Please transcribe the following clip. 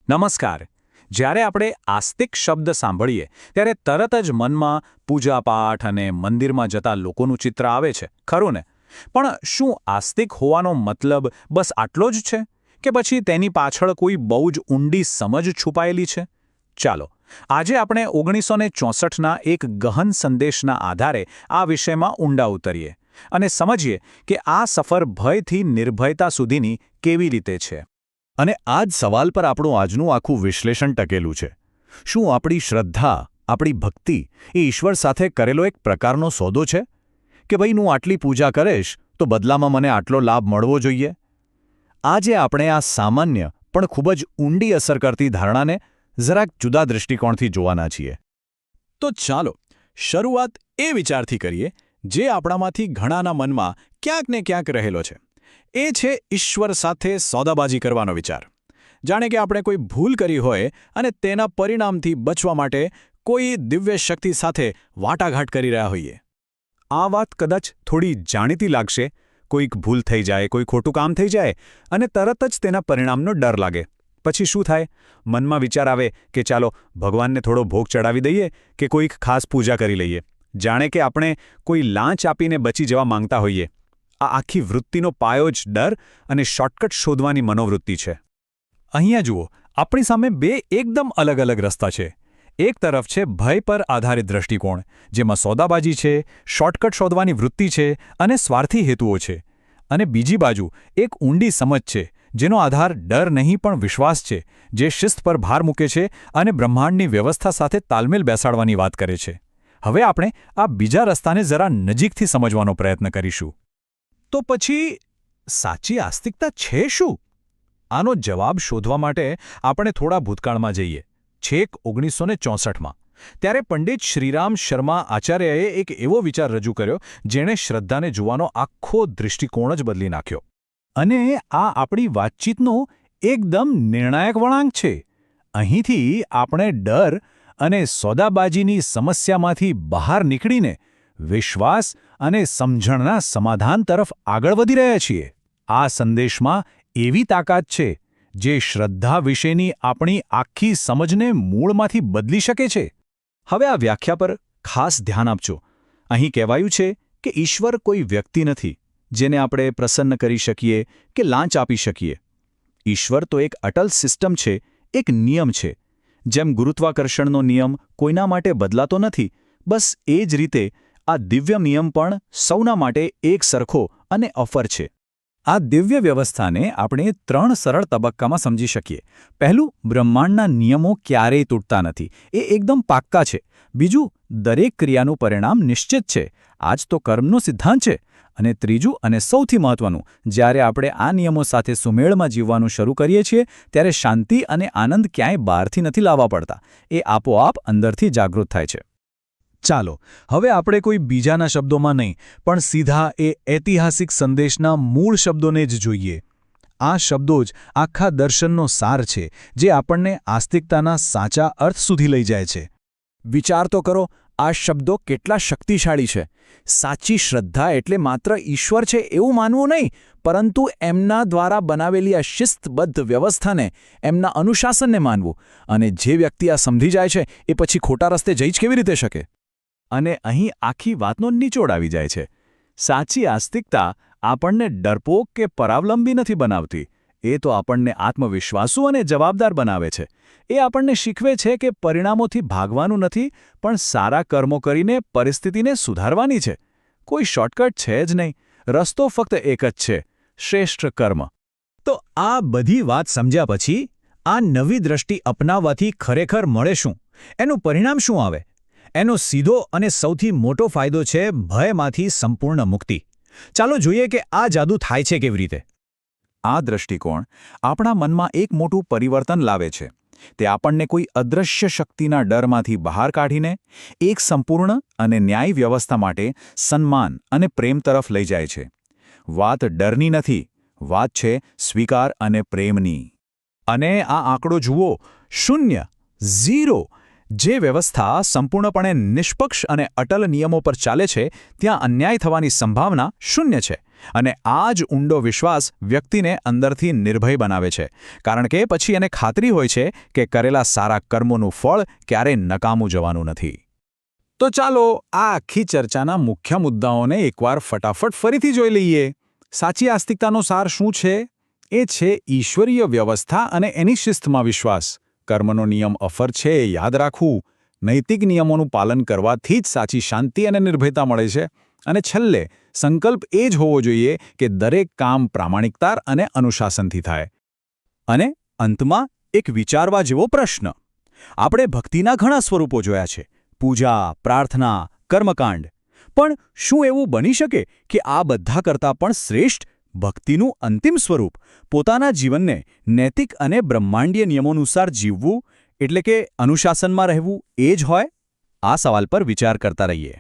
નમસ્કાર. જ્યારે આપણે આસ્તિક શબ્દ સાંભળીએ ત્યારે તરત જ મનમાં પૂજાપાઠ અને મંદિરમાં જતા લોકોનું ચિત્ર આવે છે, ખરું ને? પણ શું આસ્તિક હોવાનો મતલબ બસ આટલો જ છે કે પછી તેની પાછળ કોઈ બહુ જ ઊંડી સમજ છુપાયેલી છે? ચાલો, આજે આપણે 1964ના એક ગહન સંદેશના આધારે આ વિષયમાં ઊંડા ઉતરીએ અને સમજીએ કે આ સફર ભયથી નિર્ભયતા સુધીની કેવી રીતે છે. અને આ જ સવાલ પર આપણું આજનું આખું વિશ્લેષણ ટકેલું છે. શું આપણી શ્રદ્ધા, આપણી ભક્તિ એ ઈશ્વર સાથે કરેલો એક પ્રકારનો સોદો છે? કે ભાઈ હું આટલી પૂજા કરીશ તો બદલામાં મને આટલો લાભ મળવો જોઈએ? આજે આપણે આ સામાન્ય પણ ખૂબ જ ઊંડી અસર કરતી ધારણાને જરાક જુદા દૃષ્ટિકોણથી જોવાના છીએ. તો ચાલો શરૂઆત એ વિચારથી કરીએ જે આપણામાંથી ઘણાના મનમાં ક્યાંક ને ક્યાંક રહેલો છે. એ છે ઈશ્વર સાથે સોદાબાજી કરવાનો વિચાર. જાણે કે આપણે કોઈ ભૂલ કરી હોય અને તેના પરિણામથી બચવા માટે કોઈ દિવ્ય શક્તિ સાથે વાટાઘાટ કરી રહ્યા હોઈએ. આ વાત કદાચ થોડી જાણીતી લાગશે. કોઈક ભૂલ થઈ જાય, કોઈ ખોટું કામ થઈ જાય અને તરત જ તેના પરિણામનો ડર લાગે. પછી શું થાય? મનમાં વિચાર આવે કે ચાલો ભગવાનને થોડો ભોગ ચડાવી દઈએ કે કોઈક ખાસ પૂજા કરી લઈએ. જાણે કે આપણે કોઈ લાંચ આપીને બચી જવા માંગતા હોઈએ. આ આખી વૃત્તિનો પાયો જ ડર અને શોર્ટકટ શોધવાની મનોવૃત્તિ છે. અહીંયા જુઓ, આપણી સામે બે એકદમ અલગ અલગ રસ્તા છે. એક તરફ છે ભય પર આધારિત દૃષ્ટિકોણ, જેમાં સોદાબાજી છે, શોર્ટકટ શોધવાની વૃત્તિ છે અને સ્વાર્થી હેતુઓ છે. અને બીજી બાજુ એક ઊંડી સમજ છે, જેનો આધાર ડર નહીં પણ વિશ્વાસ છે, જે શિસ્ત પર ભાર મૂકે છે અને બ્રહ્માંડની વ્યવસ્થા સાથે તાલમેલ બેસાડવાની વાત કરે છે. હવે આપણે આ બીજા રસ્તાને જરા નજીકથી સમજવાનો પ્રયત્ન કરીશું. તો પછી સાચી આસ્તિકતા છે શું? આનો જવાબ શોધવા માટે આપણે થોડા ભૂતકાળમાં જઈએ. છેક 1964માં. ત્યારે પંડિત શ્રીરામ શર્મા આચાર્યએ એક એવો વિચાર રજૂ કર્યો જેણે શ્રદ્ધાને જોવાનો આખો દૃષ્ટિકોણ જ બદલી નાખ્યો. અને આ આપણી વાતચીતનો એકદમ નિર્ણાયક વળાંક છે. અહીંથી આપણે ડર અને સોદાબાજીની સમસ્યામાંથી બહાર નીકળીને વિશ્વાસ અને સમજણના સમાધાન તરફ આગળ વધી રહ્યા છીએ. આ સંદેશમાં એવી તાકાત છે જે શ્રદ્ધા વિશેની આપણી આખી સમજને મૂળમાંથી બદલી શકે છે. હવે આ વ્યાખ્યા પર ખાસ ધ્યાન આપજો. અહીં કહેવાયું છે કે ઈશ્વર કોઈ વ્યક્તિ નથી જેને આપણે પ્રસન્ન કરી શકીએ કે લાંચ આપી શકીએ. ઈશ્વર તો એક અટલ સિસ્ટમ છે, એક નિયમ છે. જેમ ગુરુત્વાકર્ષણનો નિયમ કોઈના માટે બદલાતો નથી, બસ એ જ રીતે આ દિવ્ય નિયમ પણ સૌના માટે એક સરખો અને અફર છે. આ દિવ્ય વ્યવસ્થાને આપણે 3 સરળ તબક્કામાં સમજી શકીએ. પહેલું, બ્રહ્માંડના નિયમો ક્યારેય તૂટતા નથી, એ એકદમ પાક્કા છે. બીજું, દરેક ક્રિયાનું પરિણામ નિશ્ચિત છે, આ જ તો કર્મનો સિદ્ધાંત છે. અને ત્રીજું અને સૌથી મહત્વનું, જ્યારે આપણે આ નિયમો સાથે સુમેળમાં જીવવાનું શરૂ કરીએ છીએ ત્યારે શાંતિ અને આનંદ ક્યાંય બહારથી નથી લાવવા પડતા, એ આપોઆપ અંદરથી જાગૃત થાય છે. ચાલો હવે આપણે કોઈ બીજાના શબ્દોમાં નહીં પણ સીધા એ ઐતિહાસિક સંદેશના મૂળ શબ્દોને જ જોઈએ. આ શબ્દો જ આખા દર્શનનો સાર છે, જે આપણને આસ્તિકતાના સાચા અર્થ સુધી લઈ જાય છે. વિચાર તો કરો, આ શબ્દો કેટલા શક્તિશાળી છે. સાચી શ્રદ્ધા એટલે માત્ર ઈશ્વર છે એવું માનવું નહીં, પરંતુ એમના દ્વારા બનાવેલી આ શિસ્તબદ્ધ વ્યવસ્થાને, એમના અનુશાસનને માનવું. અને જે વ્યક્તિ આ સમજી જાય છે એ પછી ખોટા રસ્તે જઈ જ કેવી રીતે શકે? અને અહીં આખી વાતનો નિચોડ આવી જાય છે. સાચી આસ્તિકતા આપણને ડરપોક કે પરાવલંબી નથી બનાવતી, એ તો આપણને આત્મવિશ્વાસુ અને જવાબદાર બનાવે છે. એ આપણને શીખવે છે કે પરિણામોથી ભાગવાનું નથી, પણ સારા કર્મો કરીને પરિસ્થિતિને સુધારવાની છે. કોઈ શોર્ટકટ છે જ નહીં, રસ્તો ફક્ત એક જ છે, શ્રેષ્ઠ કર્મ. તો આ બધી વાત સમજ્યા પછી આ નવી દ્રષ્ટિ અપનાવવાથી ખરેખર મળે શું? એનું પરિણામ શું આવે? એનો સીધો અને સૌથી મોટો ફાયદો છે ભયમાંથી સંપૂર્ણ મુક્તિ. ચાલો જોઈએ કે આ જાદુ થાય છે કેવી રીતે. આ દૃષ્ટિકોણ આપણા મનમાં એક મોટું પરિવર્તન લાવે છે. તે આપણને કોઈ અદૃશ્ય શક્તિના ડરમાંથી બહાર કાઢીને એક સંપૂર્ણ અને ન્યાયી વ્યવસ્થા માટે સન્માન અને પ્રેમ તરફ લઈ જાય છે. વાત ડરની નથી, વાત છે સ્વીકાર અને પ્રેમની. અને આ આંકડો જુઓ, 0, 0. જે વ્યવસ્થા સંપૂર્ણપણે નિષ્પક્ષ અને અટલ નિયમો પર ચાલે છે, ત્યાં અન્યાય થવાની સંભાવના 0 છે. અને આ જ ઊંડો વિશ્વાસ વ્યક્તિને અંદરથી નિર્ભય બનાવે છે, કારણ કે પછી એને ખાતરી હોય છે કે કરેલા સારા કર્મોનું ફળ ક્યારેય નકામું જવાનું નથી. તો ચાલો આ આખી ચર્ચાના મુખ્ય મુદ્દાઓને એકવાર ફટાફટ ફરીથી જોઈ લઈએ. સાચી આસ્તિકતાનો સાર શું છે? એ છે ઈશ્વરીય વ્યવસ્થા અને એની શિસ્તમાં વિશ્વાસ. કર્મનો નિયમ અફર છે એ યાદ રાખવું. નૈતિક નિયમોનું પાલન કરવાથી જ સાચી શાંતિ અને નિર્ભયતા મળે છે. અને છેલ્લે સંકલ્પ એ જ હોવો જોઈએ કે દરેક કામ પ્રામાણિકતા અને અનુશાસનથી થાય. અને અંતમાં એક વિચારવા જેવો પ્રશ્ન. આપણે ભક્તિના ઘણા સ્વરૂપો જોયા છે: પૂજા, પ્રાર્થના, કર્મકાંડ. પણ શું એવું બની શકે કે આ બધા કરતાં પણ શ્રેષ્ઠ ભક્તિનું અંતિમ સ્વરૂપ પોતાના જીવનને નૈતિક અને બ્રહ્માંડીય નિયમોનુસાર જીવવું, એટલે કે અનુશાસનમાં રહેવું, એ જ હોય? આ સવાલ પર વિચાર કરતા રહીએ.